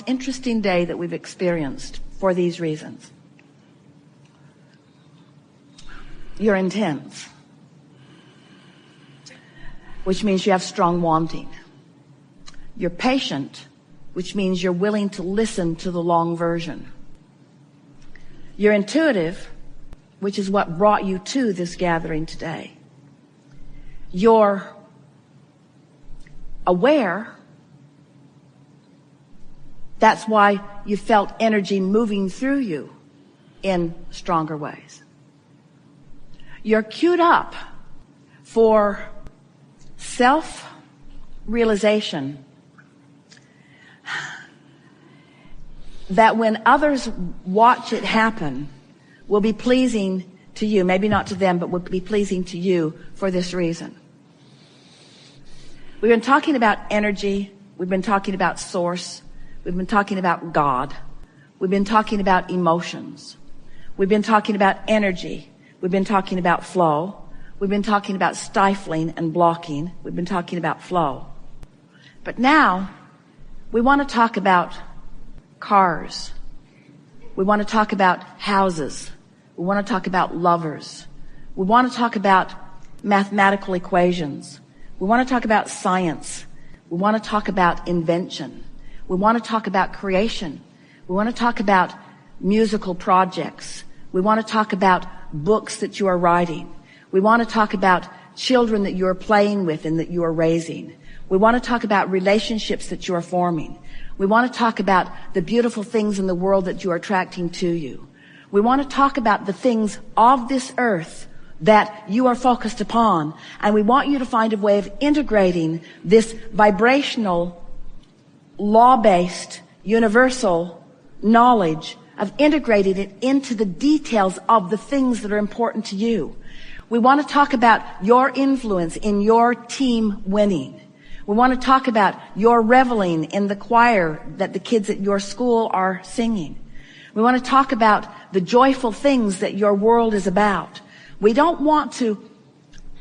interesting day that we've experienced for these reasons. You're intense, which means you have strong wanting. You're patient, which means you're willing to listen to the long version. You're intuitive, which is what brought you to this gathering today. You're aware. That's why you felt energy moving through you in stronger ways. You're queued up for self-realization that when others watch it happen, will be pleasing to you. Maybe not to them, but will be pleasing to you for this reason. We've been talking about energy. We've been talking about source. We've been talking about God. We've been talking about emotions. We've been talking about energy. We've been talking about flow. We've been talking about stifling and blocking. We've been talking about flow. But now, we want to talk about cars. We want to talk about houses. We want to talk about lovers. We want to talk about mathematical equations. We want to talk about science. We want to talk about invention. We want to talk about creation. We want to talk about musical projects. We want to talk about books that you are writing. We want to talk about children that you are playing with and that you are raising. We want to talk about relationships that you are forming. We want to talk about the beautiful things in the world that you are attracting to you. We want to talk about the things of this earth that you are focused upon. And we want you to find a way of integrating this vibrational, law-based, universal knowledge, of integrating it into the details of the things that are important to you. We want to talk about your influence in your team winning. We want to talk about your reveling in the choir that the kids at your school are singing. We want to talk about the joyful things that your world is about. We don't want to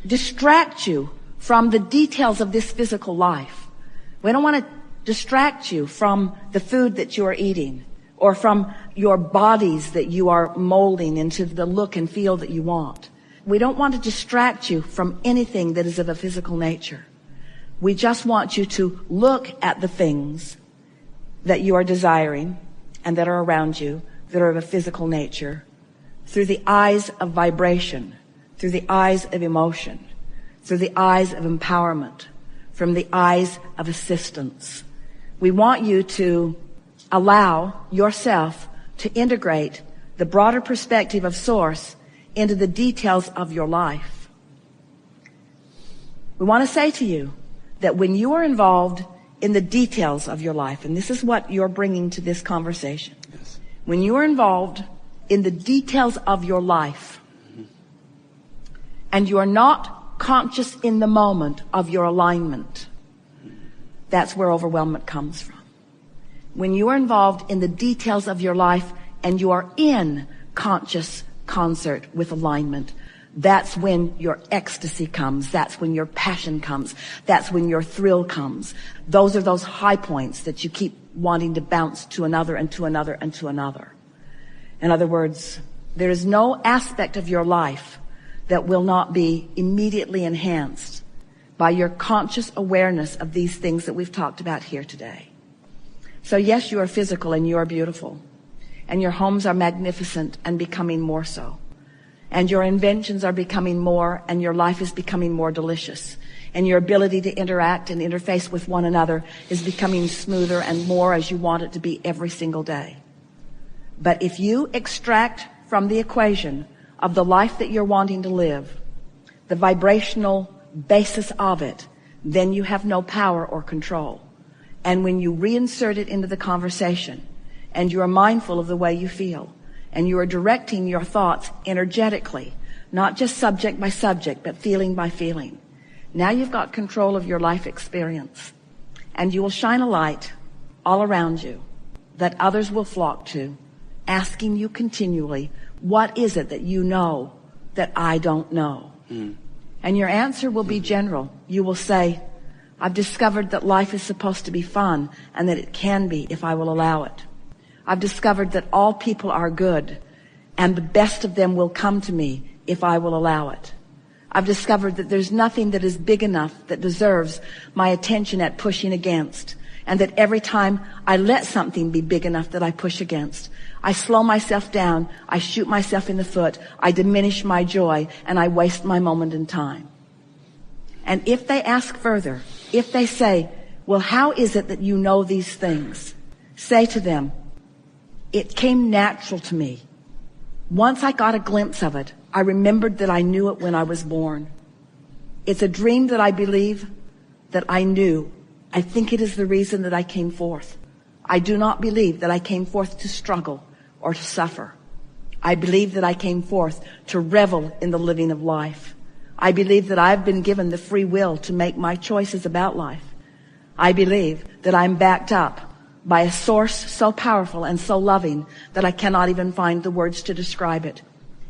distract you from the details of this physical life. We don't want to distract you from the food that you are eating or from your bodies that you are molding into the look and feel that you want. We don't want to distract you from anything that is of a physical nature. We just want you to look at the things that you are desiring and that are around you that are of a physical nature through the eyes of vibration, through the eyes of emotion, through the eyes of empowerment, from the eyes of assistance. We want you to allow yourself to integrate the broader perspective of Source into the details of your life. We want to say to you that when you are involved in the details of your life, and this is what you're bringing to this conversation, yes. When you are involved in the details of your life, and you are not conscious in the moment of your alignment, that's where overwhelmment comes from. When you are involved in the details of your life and you are in conscious concert with alignment, that's when your ecstasy comes. That's when your passion comes. That's when your thrill comes. Those are those high points that you keep wanting to bounce to another and to another and to another. In other words, there is no aspect of your life that will not be immediately enhanced by your conscious awareness of these things that we've talked about here today. So yes, you are physical and you are beautiful. And your homes are magnificent and becoming more so. And your inventions are becoming more, and your life is becoming more delicious. And your ability to interact and interface with one another is becoming smoother and more as you want it to be every single day. But if you extract from the equation of the life that you're wanting to live, the vibrational basis of it, then you have no power or control. And when you reinsert it into the conversation, and you are mindful of the way you feel, and you are directing your thoughts energetically, not just subject by subject, but feeling by feeling, now you've got control of your life experience. And you will shine a light all around you that others will flock to, asking you continually, what is it that you know that I don't know? And your answer will be general. You will say, I've discovered that life is supposed to be fun and that it can be if I will allow it. I've discovered that all people are good and the best of them will come to me if I will allow it. I've discovered that there's nothing that is big enough that deserves my attention at pushing against, and that every time I let something be big enough that I push against, I slow myself down, I shoot myself in the foot, I diminish my joy, and I waste my moment in time. And if they ask further, if they say, well, how is it that you know these things? Say to them, it came natural to me. Once I got a glimpse of it, I remembered that I knew it when I was born. It's a dream that I believe that I knew. I think it is the reason that I came forth. I do not believe that I came forth to struggle or to suffer. I believe that I came forth to revel in the living of life. I believe that I've been given the free will to make my choices about life. I believe that I'm backed up by a source so powerful and so loving that I cannot even find the words to describe it.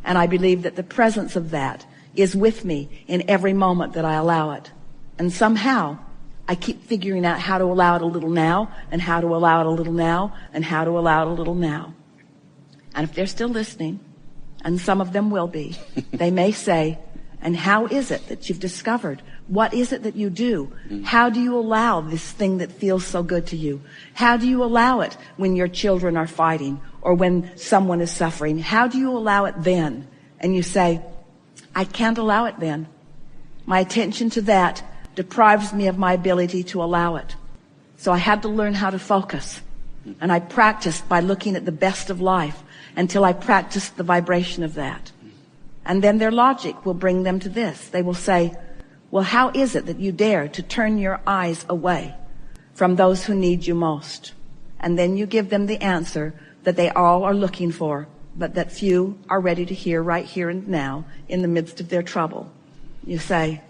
And I believe that the presence of that is with me in every moment that I allow it. And somehow I keep figuring out how to allow it a little now, and how to allow it a little now, and how to allow it a little now. And if they're still listening, and some of them will be, they may say, and how is it that you've discovered? What is it that you do? How do you allow this thing that feels so good to you? How do you allow it when your children are fighting or when someone is suffering? How do you allow it then? And you say, I can't allow it then. My attention to that deprives me of my ability to allow it. So I had to learn how to focus. And I practiced by looking at the best of life until I practiced the vibration of that. And then their logic will bring them to this. They will say, well, how is it that you dare to turn your eyes away from those who need you most? And then you give them the answer that they all are looking for, but that few are ready to hear right here and now in the midst of their trouble. You say,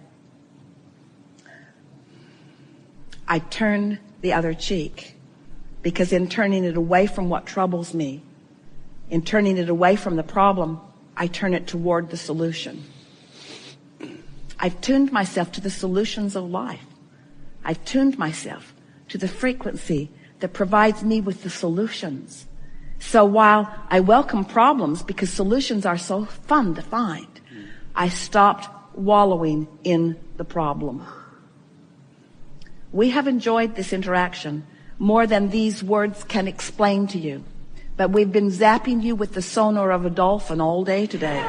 I turn the other cheek, because in turning it away from what troubles me, in turning it away from the problem, I turn it toward the solution. I've tuned myself to the solutions of life. I've tuned myself to the frequency that provides me with the solutions. So while I welcome problems because solutions are so fun to find, I stopped wallowing in the problem. We have enjoyed this interaction more than these words can explain to you. But we've been zapping you with the sonar of a dolphin all day today.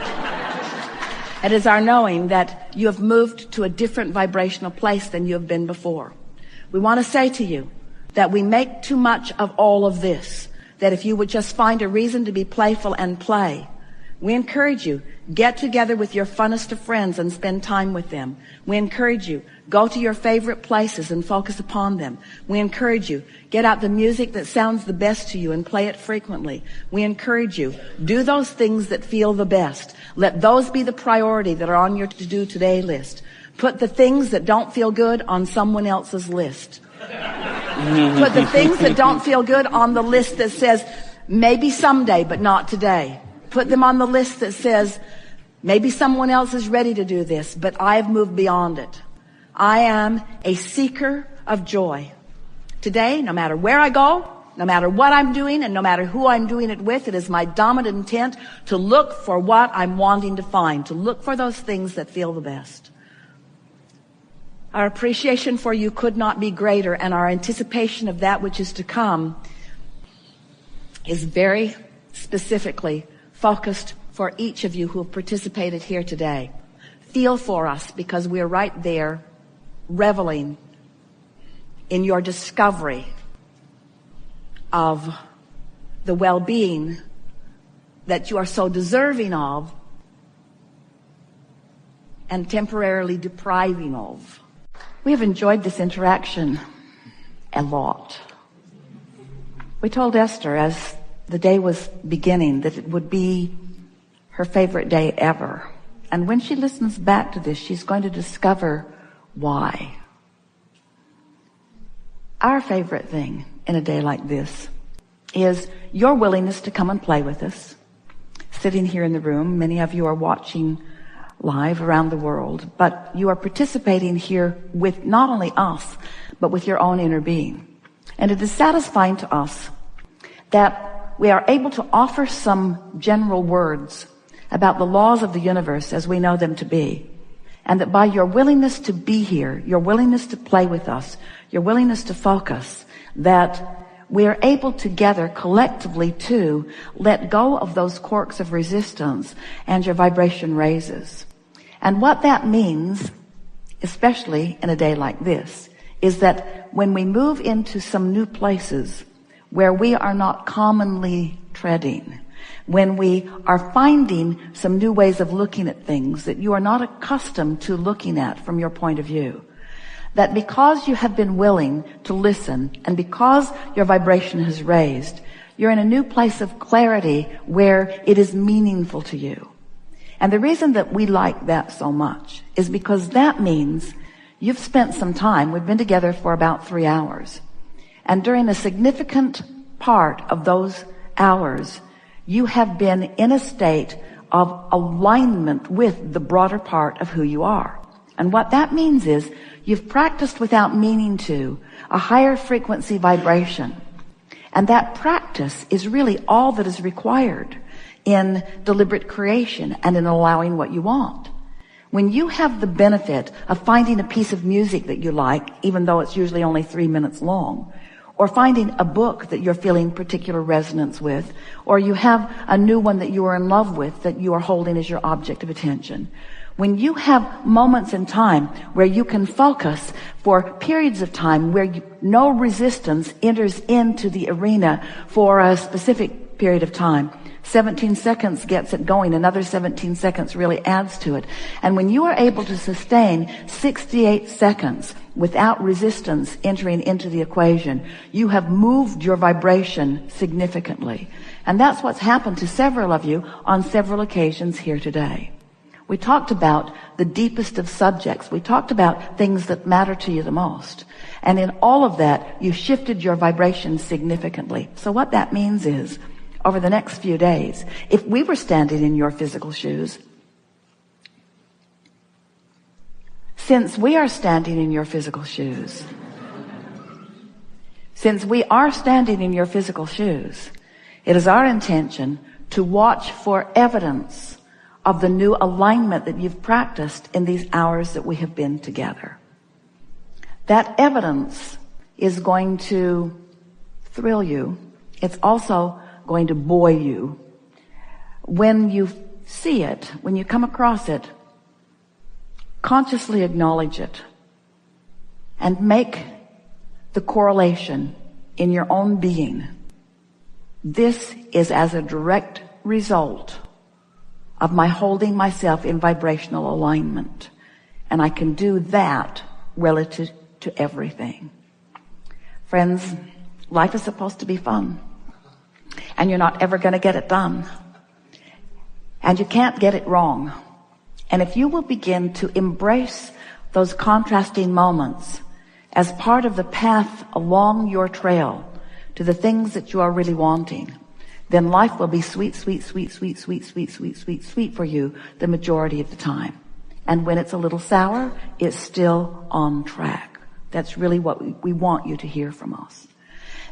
It is our knowing that you have moved to a different vibrational place than you have been before. We want to say to you that we make too much of all of this, that if you would just find a reason to be playful and play. We encourage you, get together with your funnest of friends and spend time with them. We encourage you, go to your favorite places and focus upon them. We encourage you, get out the music that sounds the best to you and play it frequently. We encourage you, do those things that feel the best. Let those be the priority that are on your to-do today list. Put the things that don't feel good on someone else's list. Put the things that don't feel good on the list that says, maybe someday, but not today. Put them on the list that says, maybe someone else is ready to do this, but I've moved beyond it. I am a seeker of joy. Today, no matter where I go, no matter what I'm doing, and no matter who I'm doing it with, it is my dominant intent to look for what I'm wanting to find, to look for those things that feel the best. Our appreciation for you could not be greater, and our anticipation of that which is to come is very specifically focused for each of you who have participated here today. Feel for us, because we're right there reveling in your discovery of the well-being that you are so deserving of and temporarily depriving of. We have enjoyed this interaction a lot. We told Esther as the day was beginning that it would be her favorite day ever. And when she listens back to this, she's going to discover why. Our favorite thing in a day like this is your willingness to come and play with us. Sitting here in the room, many of you are watching live around the world, but you are participating here with not only us, but with your own inner being. And it is satisfying to us that we are able to offer some general words about the laws of the universe as we know them to be. And that by your willingness to be here, your willingness to play with us, your willingness to focus, that we are able together collectively to let go of those corks of resistance and your vibration raises. And what that means, especially in a day like this, is that when we move into some new places where we are not commonly treading, when we are finding some new ways of looking at things that you are not accustomed to looking at from your point of view, that because you have been willing to listen and because your vibration has raised, you're in a new place of clarity where it is meaningful to you. And the reason that we like that so much is because that means you've spent some time. We've been together for about 3 hours. And during a significant part of those hours, you have been in a state of alignment with the broader part of who you are. And what that means is you've practiced without meaning to a higher frequency vibration. And that practice is really all that is required in deliberate creation and in allowing what you want. When you have the benefit of finding a piece of music that you like, even though it's usually only 3 minutes long, or finding a book that you're feeling particular resonance with, or you have a new one that you are in love with that you are holding as your object of attention. When you have moments in time where you can focus for periods of time where no resistance enters into the arena for a specific period of time, 17 seconds gets it going, another 17 seconds really adds to it. And when you are able to sustain 68 seconds without resistance entering into the equation, you have moved your vibration significantly. And that's what's happened to several of you on several occasions here today. We talked about the deepest of subjects. We talked about things that matter to you the most. And in all of that, you shifted your vibration significantly. So what that means is, over the next few days, if we were standing in your physical shoes, since we are standing in your physical shoes, it is our intention to watch for evidence of the new alignment that you've practiced in these hours that we have been together. That evidence is going to thrill you. It's also going to buoy you. When you see it, when you come across it, consciously acknowledge it and make the correlation in your own being. This is as a direct result of my holding myself in vibrational alignment. And I can do that relative to everything. Friends, life is supposed to be fun. And you're not ever going to get it done. And you can't get it wrong. And if you will begin to embrace those contrasting moments as part of the path along your trail to the things that you are really wanting, then life will be sweet, sweet, sweet, sweet, sweet, sweet, sweet, sweet, sweet for you the majority of the time. And when it's a little sour, it's still on track. That's really what we want you to hear from us.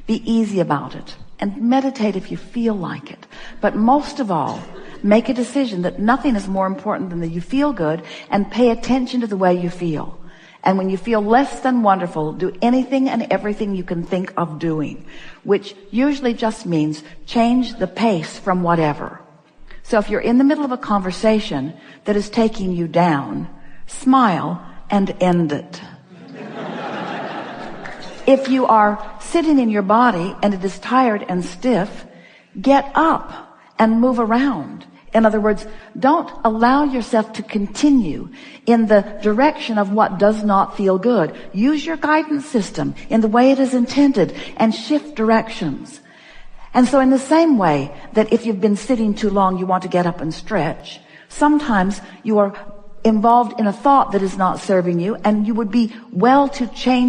Be easy about it and meditate if you feel like it. But most of all, make a decision that nothing is more important than that you feel good, and pay attention to the way you feel. And when you feel less than wonderful, do anything and everything you can think of doing, which usually just means change the pace from whatever. So if you're in the middle of a conversation that is taking you down, smile and end it. If you are sitting in your body and it is tired and stiff, get up and move around. In other words, don't allow yourself to continue in the direction of what does not feel good. Use your guidance system in the way it is intended and shift directions. And so in the same way that if you've been sitting too long, you want to get up and stretch, sometimes you are involved in a thought that is not serving you, and you would be well to change